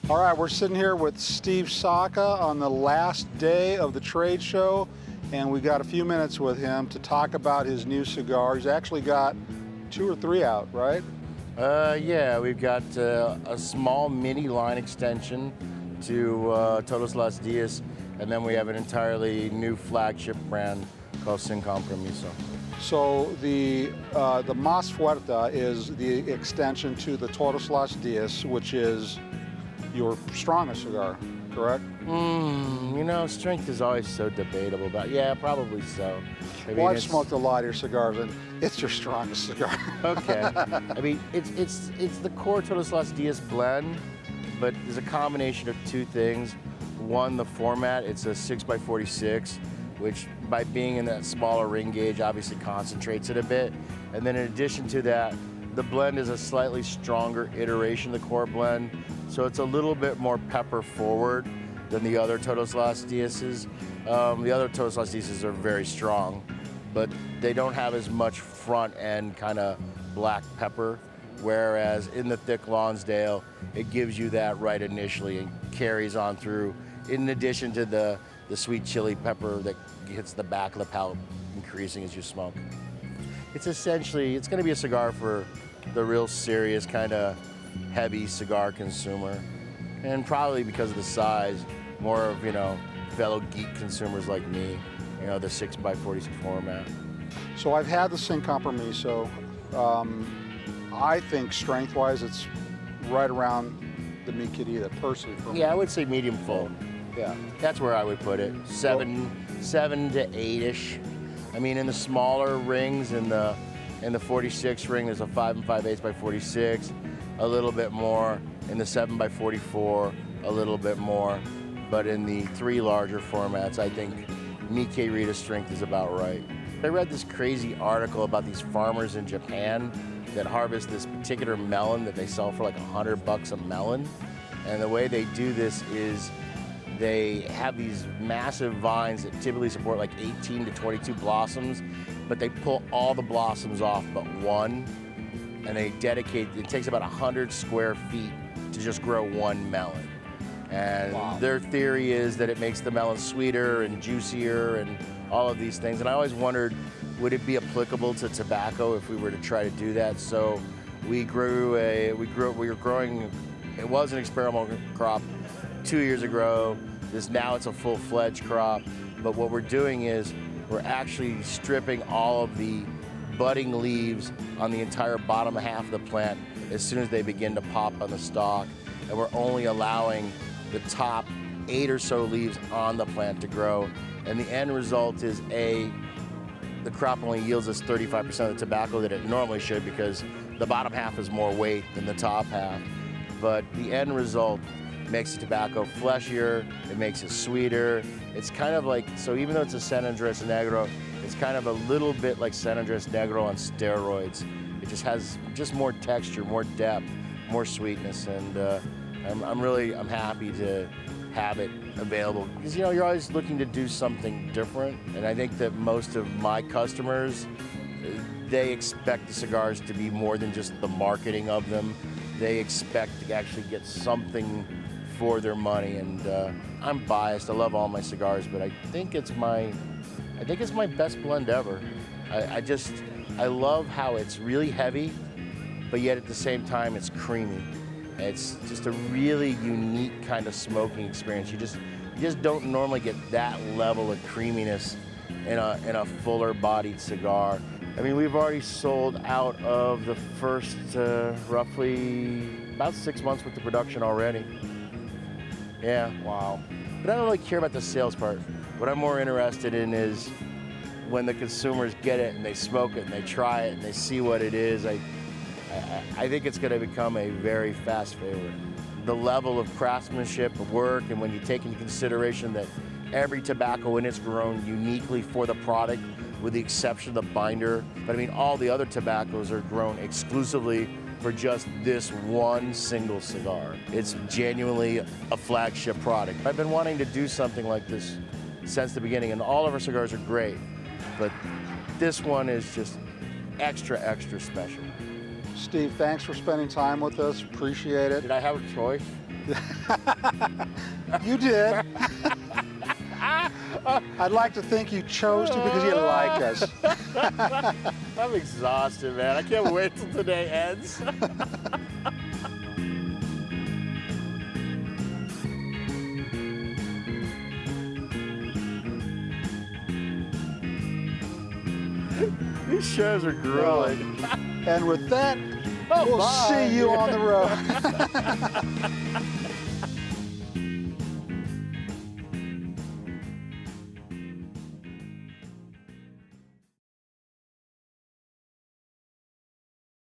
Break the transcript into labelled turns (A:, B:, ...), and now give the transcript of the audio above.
A: All right, we're sitting here with Steve Saka on the last day of the trade show, and we got a few minutes with him to talk about his new cigar. He's actually got 2 or 3 out, right?
B: Yeah, we've got a small mini line extension to Todos Los Dias, and then we have an entirely new flagship brand called Sin Compromiso.
A: So the Más Fuerte is the extension to the Todos Los Dias, which is your strongest cigar, correct?
B: You know, strength is always so debatable, but yeah, probably so. I mean,
A: Well, I've smoked a lot of your cigars, and it's your strongest cigar.
B: Okay. I mean, it's the core Todos Los Dias blend, but there's a combination of 2 things. One, the format. It's a 6x46, which by being in that smaller ring gauge obviously concentrates it a bit. And then in addition to that, the blend is a slightly stronger iteration of the core blend, so it's a little bit more pepper forward than the other Todos Los Diases. The other Todos Los Diases are very strong, but they don't have as much front end kind of black pepper, whereas in the thick Lonsdale, it gives you that right initially and carries on through, in addition to the sweet chili pepper that hits the back of the palate, increasing as you smoke. It's essentially, it's going to be a cigar for the real serious kind of heavy cigar consumer, and probably because of the size, more of, you know, fellow geek consumers like me, you know, the 6x46 format.
A: So I've had the Sin Compromiso. I think strength-wise, it's right around the Mi Querida, personally. For me.
B: Yeah, I would say medium full.
A: Yeah.
B: That's where I would put it. 7 to 8-ish. I mean, in the smaller rings, in the 46 ring, there's a 5 5/8 by 46, a little bit more. In the 7 by 44, a little bit more. But in the 3 larger formats, I think Mi Querida strength is about right. I read this crazy article about these farmers in Japan that harvest this particular melon that they sell for like $100 a melon. And the way they do this is they have these massive vines that typically support like 18 to 22 blossoms, but they pull all the blossoms off but one, and they dedicate, it takes about 100 square feet to just grow 1 melon. And
A: wow.
B: Their theory is that it makes the melon sweeter and juicier and all of these things. And I always wondered, would it be applicable to tobacco if we were to try to do that? So we were growing, it was an experimental crop 2 years ago. Now it's a full-fledged crop. But what we're doing is we're actually stripping all of the budding leaves on the entire bottom half of the plant as soon as they begin to pop on the stalk. And we're only allowing the top 8 or so leaves on the plant to grow. And the end result is the crop only yields us 35% of the tobacco that it normally should, because the bottom half is more weight than the top half. But the end result makes the tobacco fleshier, it makes it sweeter. It's kind of like, so even though it's a San Andres Negro, it's kind of a little bit like San Andres Negro on steroids. It just has more texture, more depth, more sweetness, and I'm happy to have it available, because, you know, you're always looking to do something different, and I think that most of my customers, they expect the cigars to be more than just the marketing of them. They expect to actually get something for their money, and I'm biased. I love all my cigars, but I think it's my best blend ever. I love how it's really heavy, but yet at the same time it's creamy. It's just a really unique kind of smoking experience. You just don't normally get that level of creaminess in a fuller bodied cigar. I mean, we've already sold out of the first roughly about 6 months worth of production already. Yeah. Wow. But I don't really care about the sales part. What I'm more interested in is when the consumers get it and they smoke it and they try it and they see what it is. I think it's going to become a very fast favorite. The level of craftsmanship, of work, and when you take into consideration that every tobacco in it's grown uniquely for the product, with the exception of the binder. But I mean, all the other tobaccos are grown exclusively for just this one single cigar. It's genuinely a flagship product. I've been wanting to do something like this since the beginning, and all of our cigars are great, but this one is just extra, extra special.
A: Steve, thanks for spending time with us. Appreciate it.
B: Did I have a choice?
A: You did. I'd like to think you chose to because you like us.
B: I'm exhausted, man. I can't wait till today ends. These shows are grueling.
A: And with that, we'll see you on the road.